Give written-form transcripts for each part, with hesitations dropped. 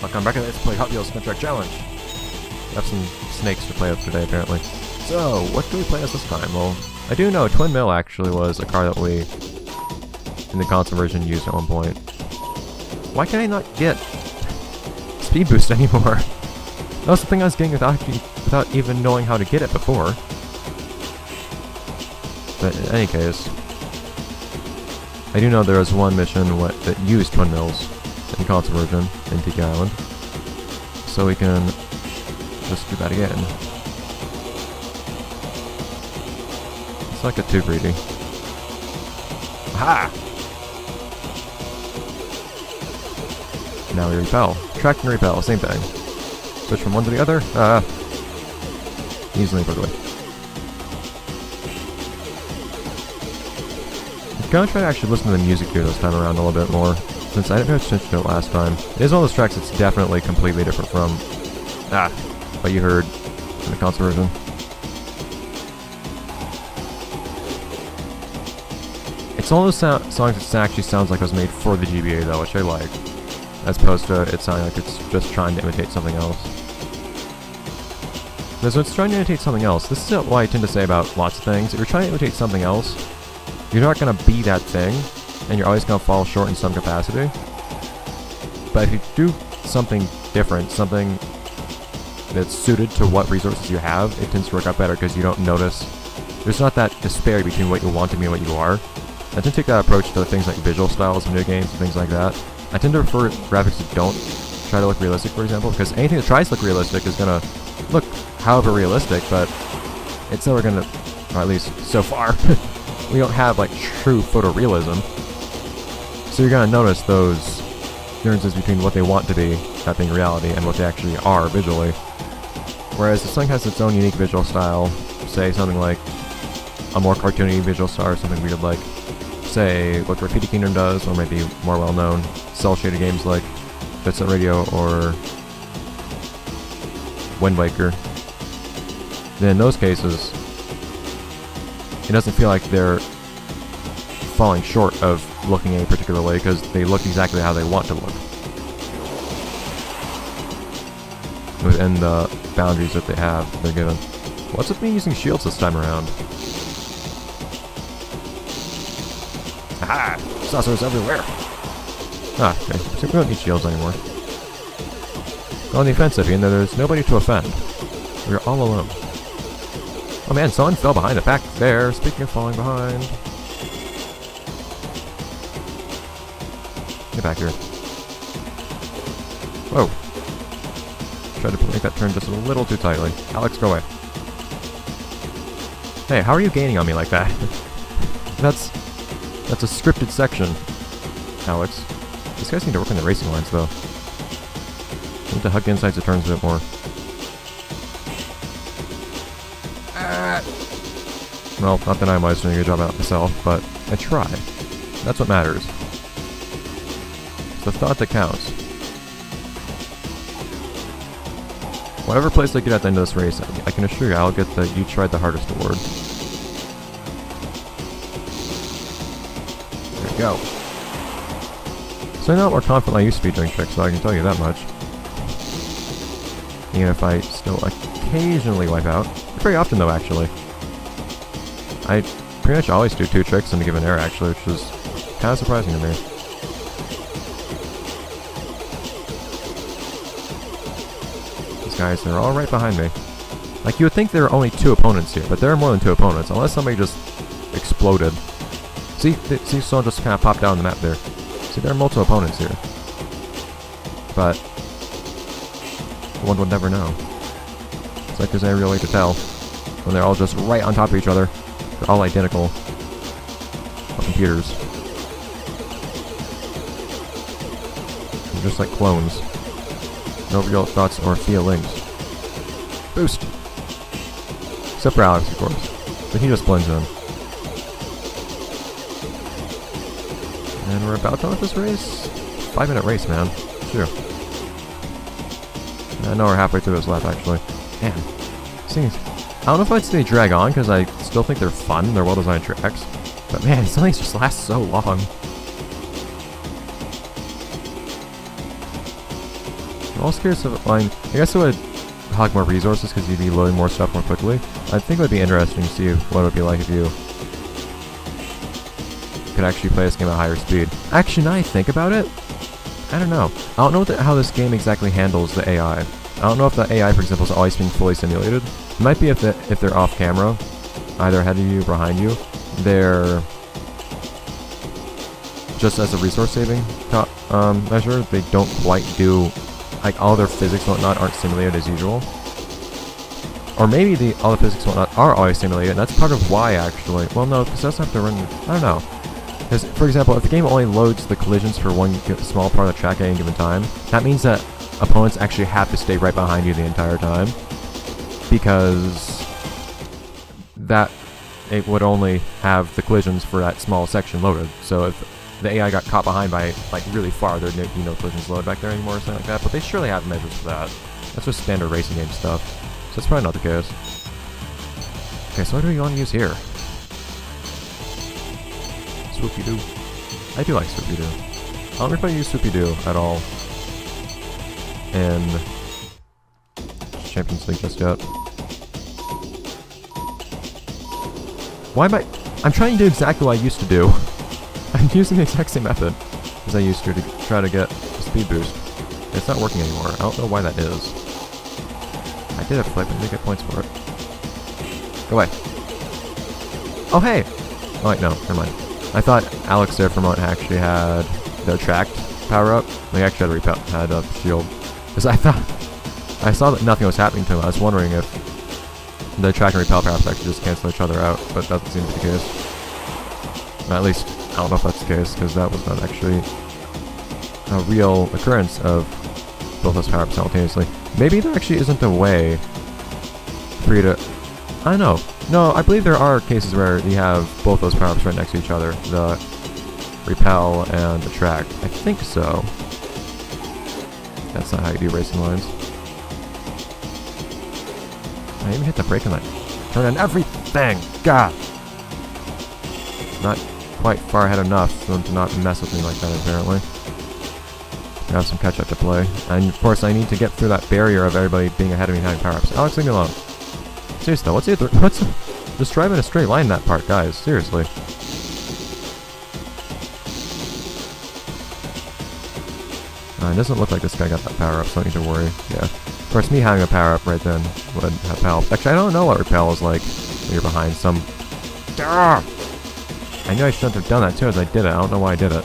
Welcome back to Let's Play Hot Wheels Stunt Track Challenge. We have some snakes to play with today, apparently. So, what do we play as this time? Well, I do know Twin Mill actually was a car that we, in the console version, used at one point. Why can I not get speed boost anymore? That was the thing I was getting without even knowing how to get it before. But in any case, I do know there was one mission that used Twin Mills in the console version in Tiki Island. So we can just do that again. Let's not get too greedy. Aha! Now we repel. Track and repel, same thing. Switch from one to the other. Easily and quickly. I'm gonna try to actually listen to the music here this time around a little bit more, since I didn't pay attention to it last time. It is one of those tracks that's definitely completely different from what you heard in the console version. It's one of those songs that actually sounds like it was made for the GBA though, which I like, as opposed to it sounding like it's just trying to imitate something else. Because when it's trying to imitate something else, this is what I tend to say about lots of things. If you're trying to imitate something else, you're not going to be that thing, and you're always going to fall short in some capacity. But if you do something different, something that's suited to what resources you have, it tends to work out better because you don't notice. There's not that disparity between what you want to be and what you are. I tend to take that approach to things like visual styles, video games, and things like that. I tend to prefer graphics that don't try to look realistic, for example, because anything that tries to look realistic is going to look however realistic, but it's never going to, or at least so far, we don't have like true photorealism. So you're going to notice those differences between what they want to be, that being reality, and what they actually are visually. Whereas if something has its own unique visual style, say something like a more cartoony visual style or something weird like, say, what Graffiti Kingdom does, or maybe more well-known cel-shaded games like Bits Radio or Wind Waker, then in those cases, it doesn't feel like they're falling short of looking any particular way because they look exactly how they want to look within the boundaries that they're given. What's with me using shields this time around? Aha! Saucers everywhere! Ah, okay. So we don't need shields anymore. On the offensive, even though there's nobody to offend. We're all alone. Oh man, someone fell behind the pack there. Speaking of falling behind. Get back here. Whoa. Tried to make that turn just a little too tightly. Alex, go away. Hey, how are you gaining on me like that? That's a scripted section, Alex. These guys need to work on the racing lines, though. Need to hug the insides of turns a bit more. Well, not that I'm always doing a good job at it myself, but I try. That's what matters. It's the thought that counts. Whatever place I get at the end of this race, I can assure you I'll get the "you tried the hardest" award. There we go. So I'm not more confident I used to be doing tricks, so I can tell you that much. Even if I still occasionally wipe out. Very often though, actually. I pretty much always do 2 tricks in a given air, actually, which is kind of surprising to me. These guys, they're all right behind me. Like, you would think there are only 2 opponents here, but there are more than 2 opponents, unless somebody just exploded. See, someone just kind of popped down on the map there. See, there are multiple opponents here. But one would never know. It's like there's no real way to tell when they're all just right on top of each other. They're all identical computers. They're just like clones. No real thoughts or feelings. Boost! Except for Alex, of course. But he just blends in. And we're about done with this race. 5-minute race, man. Sure. I know we're halfway through this lap, actually. Man. These things, I don't know if I'd say drag on, because I still think they're fun. They're well-designed tracks. But man, some of these just last so long. I'm also curious if, I guess it would hog more resources because you'd be loading more stuff more quickly. I think it would be interesting to see what it would be like if you could actually play this game at higher speed. Actually, now I think about it, I don't know. I don't know how this game exactly handles the AI. I don't know if the AI, for example, is always being fully simulated. It might be if they're off camera, either ahead of you or behind you, they're just as a resource saving measure, they don't quite do, like, all their physics and whatnot aren't simulated as usual. Or maybe all the physics and whatnot are always simulated, and that's part of why, actually. Well, no, because that's have to run, I don't know. Because, for example, if the game only loads the collisions for one small part of the track at any given time, that means that opponents actually have to stay right behind you the entire time. Because that it would only have the collisions for that small section loaded. So if the AI got caught behind by, like, really far, there'd be no collisions loaded back there anymore or something like that. But they surely have measures for that. That's just standard racing game stuff. So that's probably not the case. Okay, so what do we want to use here? Swoopy-doo. I do like Swoopy-doo. I don't remember if I use Swoopy-doo at all in Champions League just yet. Why am I'm trying to do exactly what I used to do. I'm using the exact same method as I used to try to get a speed boost. It's not working anymore. I don't know why that is. I did a flip and didn't get points for it. Go away. Oh, hey! Oh, wait, no. Never mind. I thought Alex there for a moment actually had the attract power-up. They actually had a shield. Because I saw that nothing was happening to him. I was wondering if the attract and repel power-ups actually just cancel each other out, but that doesn't seem to be the case. Or at least, I don't know if that's the case, because that was not actually a real occurrence of both those power-ups simultaneously. Maybe there actually isn't a way for you to... I don't know. No, I believe there are cases where you have both those power-ups right next to each other. The repel and attract. I think so. That's not how you do racing lines. I even hit the brake on that. Turn on everything! God! Not quite far ahead enough for them to not mess with me like that, apparently. I have some catch-up to play. And, of course, I need to get through that barrier of everybody being ahead of me and having power-ups. Alex, leave me alone. Seriously though, what's just drive in a straight line in that part, guys. Seriously. It doesn't look like this guy got that power-up, so I don't need to worry. Yeah. Of course, me having a power-up right then would have helped. Actually, I don't know what repel is like when you're behind some... I knew I shouldn't have done that too as I did it. I don't know why I did it.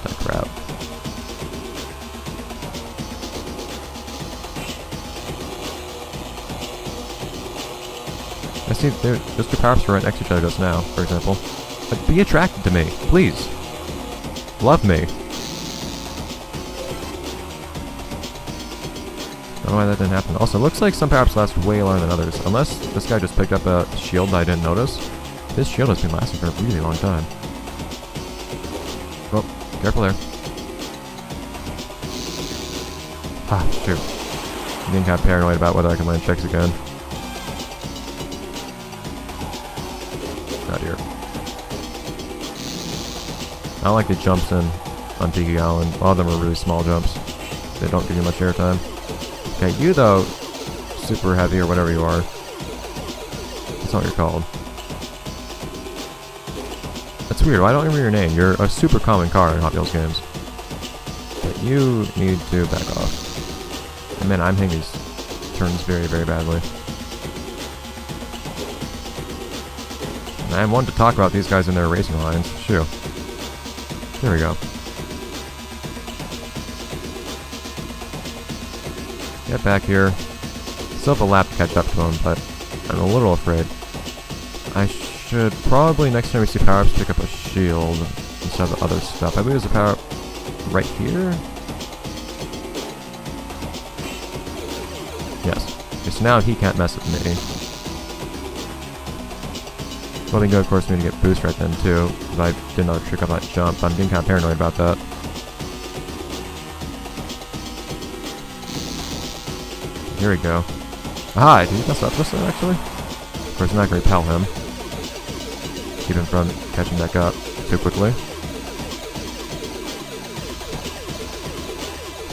That crap. I see those two power-ups were right next to each other just now, for example. But be attracted to me, please. Love me. I don't know why that didn't happen. Also, it looks like some power-ups last way longer than others. Unless this guy just picked up a shield that I didn't notice. This shield has been lasting for a really long time. Oh, careful there. Ah, shoot. I'm getting kind of paranoid about whether I can land checks again. Not here. I don't like the jumps in on Tiki Island. A lot of them are really small jumps. They don't give you much airtime. Okay, you though, super heavy or whatever you are. That's not what you're called. That's weird. I don't remember your name. You're a super common car in Hot Wheels games. But you need to back off. And man, I'm hitting these turns very, very badly. And I want to talk about these guys in their racing lines. Shoo. There we go. Get back here. Still have a lap to catch up to him, but I'm a little afraid. I should probably, next time we see power-ups, pick up a shield instead of the other stuff. I believe there's a power-up right here? Yes. Okay, so now he can't mess with me. Well, then good, of course, for me to get boost right then, too. Because I did another trick on that jump. I'm getting kind of paranoid about that. Here we go. Aha! Did he mess up just then, actually? Of course, I'm not going to repel him. Keep him from catching back up too quickly.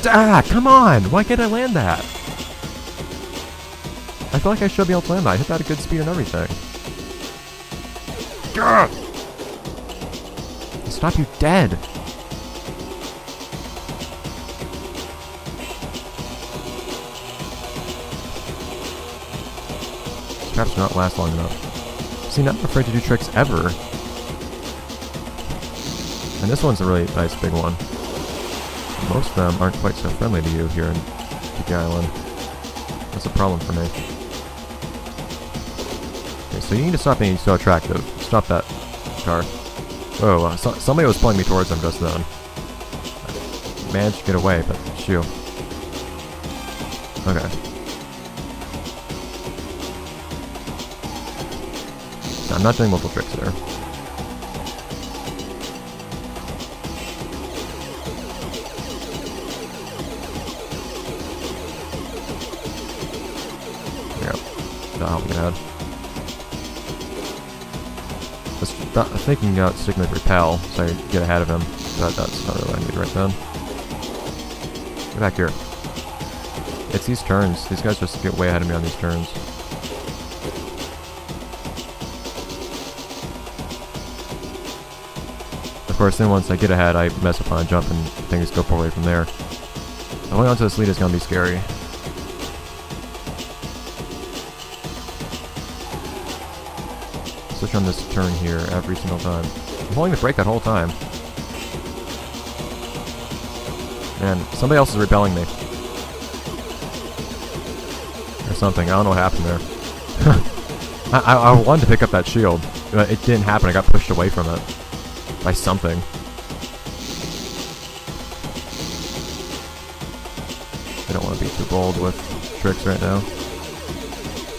Ah, come on! Why can't I land that? I feel like I should be able to land that. I hit that at good speed and everything. Gah! Stop, you dead! Perhaps not last long enough. See, not afraid to do tricks ever. And this one's a really nice big one. Most of them aren't quite so friendly to you here in GBA Island. That's a problem for me. Okay, so you need to stop being so attractive. Stop that car. Whoa, somebody was pulling me towards them just then. I managed to get away, but shoo. Okay. I'm not doing multiple tricks there. Yeah, that'll help me ahead. I'm thinking about sticking with repel, so I get ahead of him, but that's not really what I need right then. Get back here. It's these turns. These guys just get way ahead of me on these turns. Of course, then once I get ahead, I mess up on a jump and things go poorly from there. Going onto this lead is going to be scary. Switch on this turn here every single time. I'm holding the brake that whole time. And somebody else is repelling me. Or something. I don't know what happened there. I wanted to pick up that shield, but it didn't happen. I got pushed away from it. By something. I don't want to be too bold with tricks right now.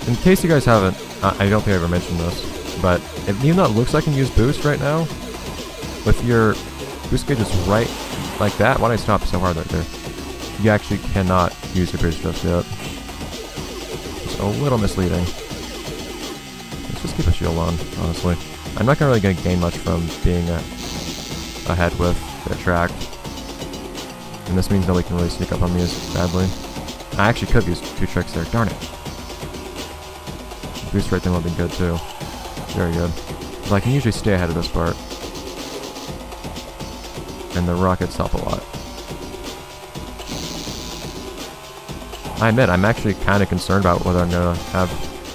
In case you guys haven't, I don't think I ever mentioned this, but even though it looks like I can use boost right now, with your boost gauge is right like that, why did I stop so hard right there? You actually cannot use your boost just yet. It's a little misleading. Let's just keep a shield on, honestly. I'm not really going to gain much from being ahead with the track. And this means nobody can really sneak up on me as badly. I actually could use two tricks there. Darn it. The boost right there would have been good too. Very good. But I can usually stay ahead of this part. And the rockets help a lot. I admit, I'm actually kind of concerned about whether I'm going to have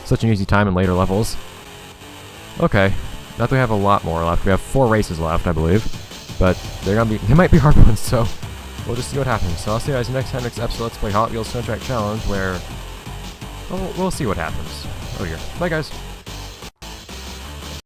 such an easy time in later levels. Okay. Not that we have a lot more left. We have 4 races left, I believe. But they might be hard ones, so we'll just see what happens. So I'll see you guys next time, next episode. Let's play Hot Wheels Soundtrack Challenge, where we'll see what happens. Oh, here. Bye, guys.